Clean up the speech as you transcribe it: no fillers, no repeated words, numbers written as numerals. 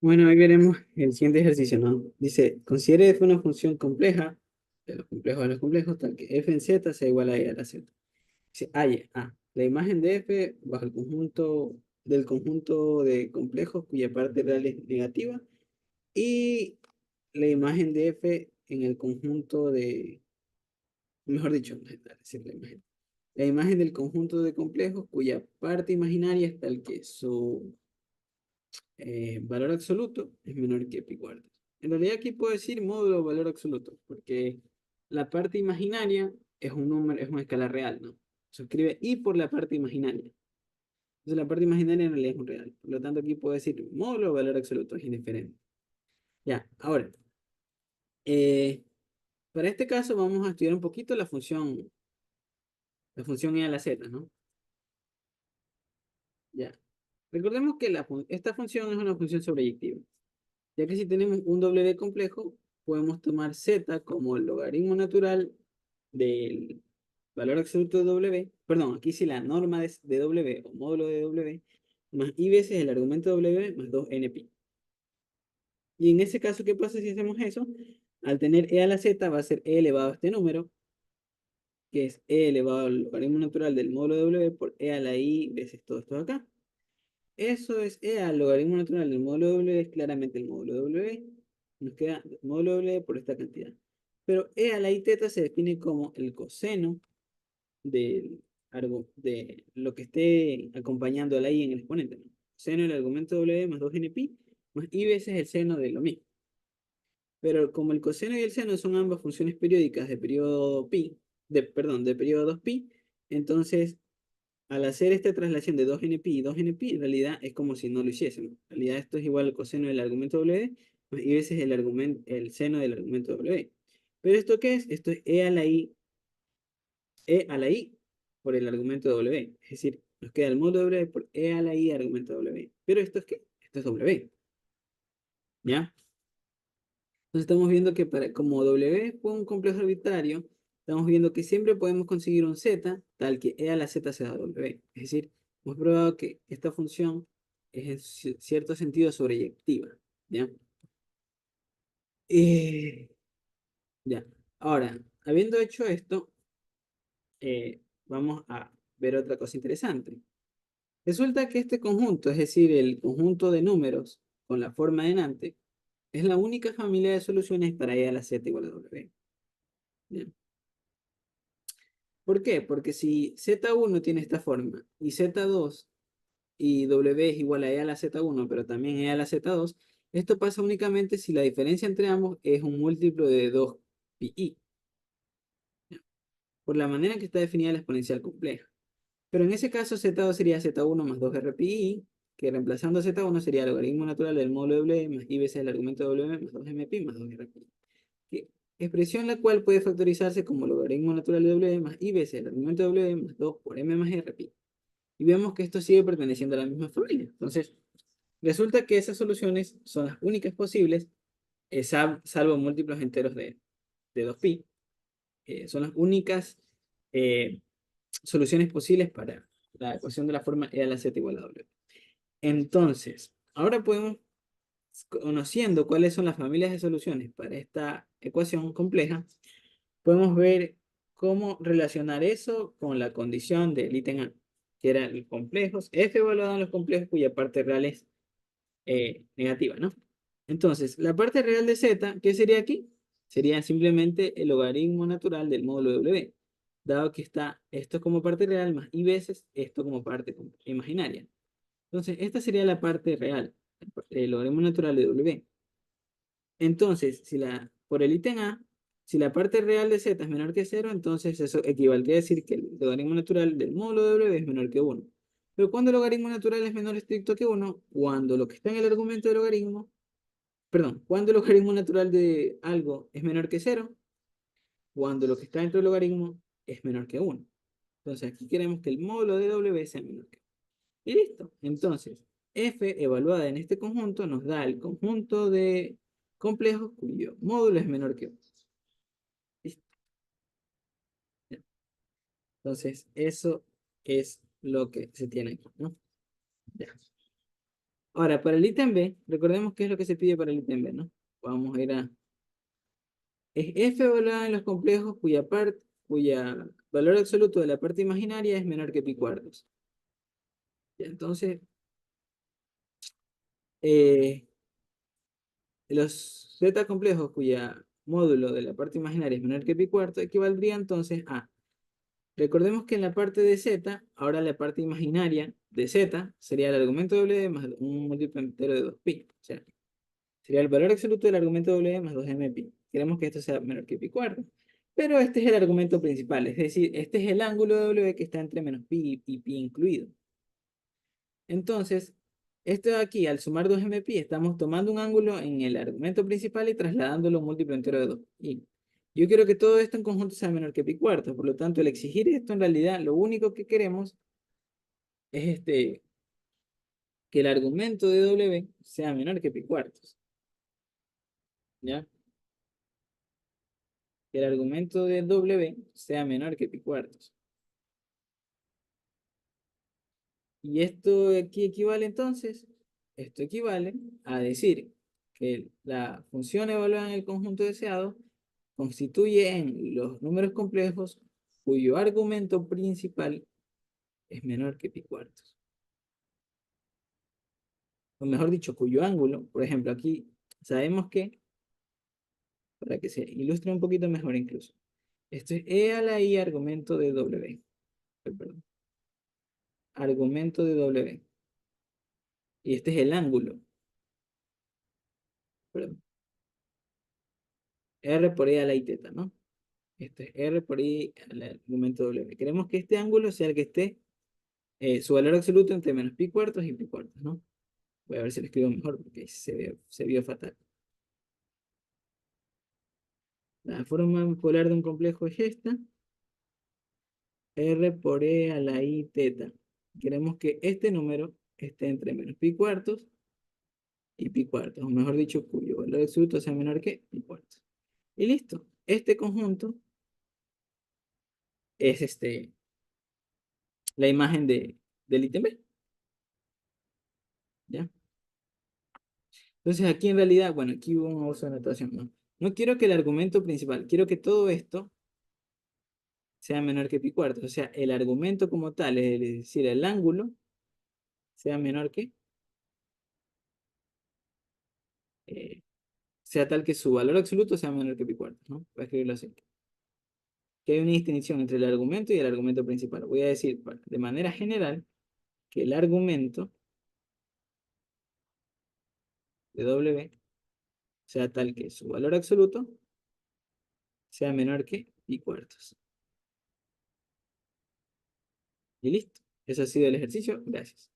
Bueno, ahí veremos el siguiente ejercicio, ¿no? Dice, considere f una función compleja, de los complejos a los complejos, tal que f en z sea igual a e a la z. Dice, la imagen de f bajo el conjunto del conjunto de complejos cuya parte real es negativa y la imagen de f en el conjunto de, mejor dicho, es decir, la imagen del conjunto de complejos cuya parte imaginaria es tal que su valor absoluto es menor que pi cuartos. En realidad aquí puedo decir módulo valor absoluto, porque la parte imaginaria es un número, es una escala real, ¿no? Se escribe i por la parte imaginaria. Entonces la parte imaginaria en realidad es un real. Por lo tanto aquí puedo decir módulo valor absoluto, es indiferente. Ya, ahora, eh, para este caso vamos a estudiar un poquito la función e a la z, ¿no? Ya. Recordemos que esta función es una función sobreyectiva. Ya que si tenemos un W complejo, podemos tomar Z como el logaritmo natural del valor absoluto de W, perdón, aquí sí la norma de W o módulo de W, más I veces el argumento de W más 2nπ. Y en ese caso, ¿qué pasa si hacemos eso? Al tener e a la z va a ser e elevado a este número, que es e elevado al logaritmo natural del módulo de W por e a la I veces todo esto de acá. Eso es E al logaritmo natural del módulo W, es claramente el módulo W. Nos queda módulo W por esta cantidad. Pero E a la I teta se define como el coseno de lo que esté acompañando a la I en el exponente, ¿no? Seno del argumento W más 2nπ más I veces el seno de lo mismo. Pero como el coseno y el seno son ambas funciones periódicas de periodo pi, perdón, de periodo 2π, entonces al hacer esta traslación de 2nπ y 2nπ, en realidad es como si no lo hiciésemos. En realidad esto es igual al coseno del argumento W y veces el seno del argumento W. ¿Pero esto qué es? Esto es e a la i por el argumento W. Es decir, nos queda el módulo W por e a la i argumento W. ¿Pero esto es qué? Esto es W. ¿Ya? Entonces estamos viendo que como W fue un complejo arbitrario, estamos viendo que siempre podemos conseguir un Z tal que E a la Z sea W. Es decir, hemos probado que esta función es en cierto sentido sobreyectiva. ¿Ya? Eh, ya. Ahora, habiendo hecho esto, vamos a ver otra cosa interesante. Resulta que este conjunto, es decir, el conjunto de números con la forma de Nantes, es la única familia de soluciones para E a la Z igual a W. ¿Ya? ¿Por qué? Porque si Z1 tiene esta forma y Z2 y W es igual a E a la Z1, pero también E a la Z2, esto pasa únicamente si la diferencia entre ambos es un múltiplo de 2pi, por la manera en que está definida la exponencial compleja. Pero en ese caso Z2 sería Z1 más 2rpi, que reemplazando Z1 sería el logaritmo natural del módulo de W más I veces el argumento de W más 2mpi más 2rpi. Expresión la cual puede factorizarse como logaritmo natural de W más I veces el argumento de W más 2 por M más R pi. Y vemos que esto sigue perteneciendo a la misma familia. Entonces, resulta que esas soluciones son las únicas posibles, salvo múltiplos enteros de 2pi. Son las únicas eh, soluciones posibles para la ecuación de la forma E a la Z igual a W. Entonces, ahora podemos, conociendo cuáles son las familias de soluciones para esta ecuación compleja, podemos ver cómo relacionar eso con la condición del ítem A, que eran los complejos, f evaluado en los complejos cuya parte real es negativa, ¿no? Entonces, la parte real de z, ¿qué sería aquí? Sería simplemente el logaritmo natural del módulo de W, dado que está esto como parte real más i veces esto como parte imaginaria. Entonces, esta sería la parte real, el logaritmo natural de W. Entonces, por el ítem A, si la parte real de z es menor que cero, entonces eso equivaldría a decir que el logaritmo natural del módulo de W es menor que 1. Pero cuando el logaritmo natural es menor estricto que 1, cuando lo que está en el argumento del logaritmo, perdón, cuando el logaritmo natural de algo es menor que cero, cuando lo que está dentro del logaritmo es menor que 1. Entonces aquí queremos que el módulo de W sea menor que 1. Y listo. Entonces, f evaluada en este conjunto nos da el conjunto de complejos cuyo módulo es menor que 1. Listo. Entonces, eso es lo que se tiene aquí, ¿no? Ya. Ahora, para el ítem B, recordemos qué es lo que se pide para el ítem B, ¿no? Vamos a ir a... Es f evaluada en los complejos cuya valor absoluto de la parte imaginaria es menor que pi cuartos. Ya, entonces, eh, los z complejos cuya módulo de la parte imaginaria es menor que pi cuarto equivaldría entonces a... Recordemos que en la parte de z, ahora la parte imaginaria de z sería el argumento doble más un múltiplo entero de 2pi. O sea, sería el valor absoluto del argumento W más 2mpi. Queremos que esto sea menor que pi cuarto. Pero este es el argumento principal, es decir, este es el ángulo de W que está entre menos pi y pi incluido. Entonces, esto de aquí, al sumar 2mpi, estamos tomando un ángulo en el argumento principal y trasladándolo a un múltiplo entero de 2. Y yo quiero que todo esto en conjunto sea menor que pi cuarto. Por lo tanto, el exigir esto en realidad, lo único que queremos es que el argumento de W sea menor que pi cuartos. ¿Ya? Que el argumento de W sea menor que pi cuartos. Y esto aquí equivale entonces, esto equivale a decir que la función evaluada en el conjunto deseado constituye en los números complejos cuyo argumento principal es menor que pi cuartos. O mejor dicho, cuyo ángulo, por ejemplo, aquí sabemos que, para que se ilustre un poquito mejor incluso, esto es e a la i argumento de W. Perdón, argumento de W. Y este es el ángulo. Perdón, R por E a la I teta, ¿no? Esto es R por I al argumento W. Queremos que este ángulo sea el que esté, su valor absoluto entre menos pi cuartos y pi cuartos, ¿no? Voy a ver si lo escribo mejor porque se vio fatal. La forma polar de un complejo es esta. R por E a la I teta. Queremos que este número esté entre menos pi cuartos y pi cuartos, o mejor dicho, cuyo valor absoluto sea menor que pi cuartos. Y listo. Este conjunto es la imagen del ítem B. ¿Ya? Entonces aquí en realidad, bueno, aquí hubo un uso de notación, ¿no? No quiero que el argumento principal, quiero que todo esto sea menor que pi cuartos. O sea, el argumento como tal, es decir, el ángulo, sea menor que, eh, sea tal que su valor absoluto sea menor que pi cuartos, ¿no? Voy a escribirlo así. Que hay una distinción entre el argumento y el argumento principal. Voy a decir de manera general que el argumento de W sea tal que su valor absoluto sea menor que pi cuartos. Y listo. Eso ha sido el ejercicio. Gracias.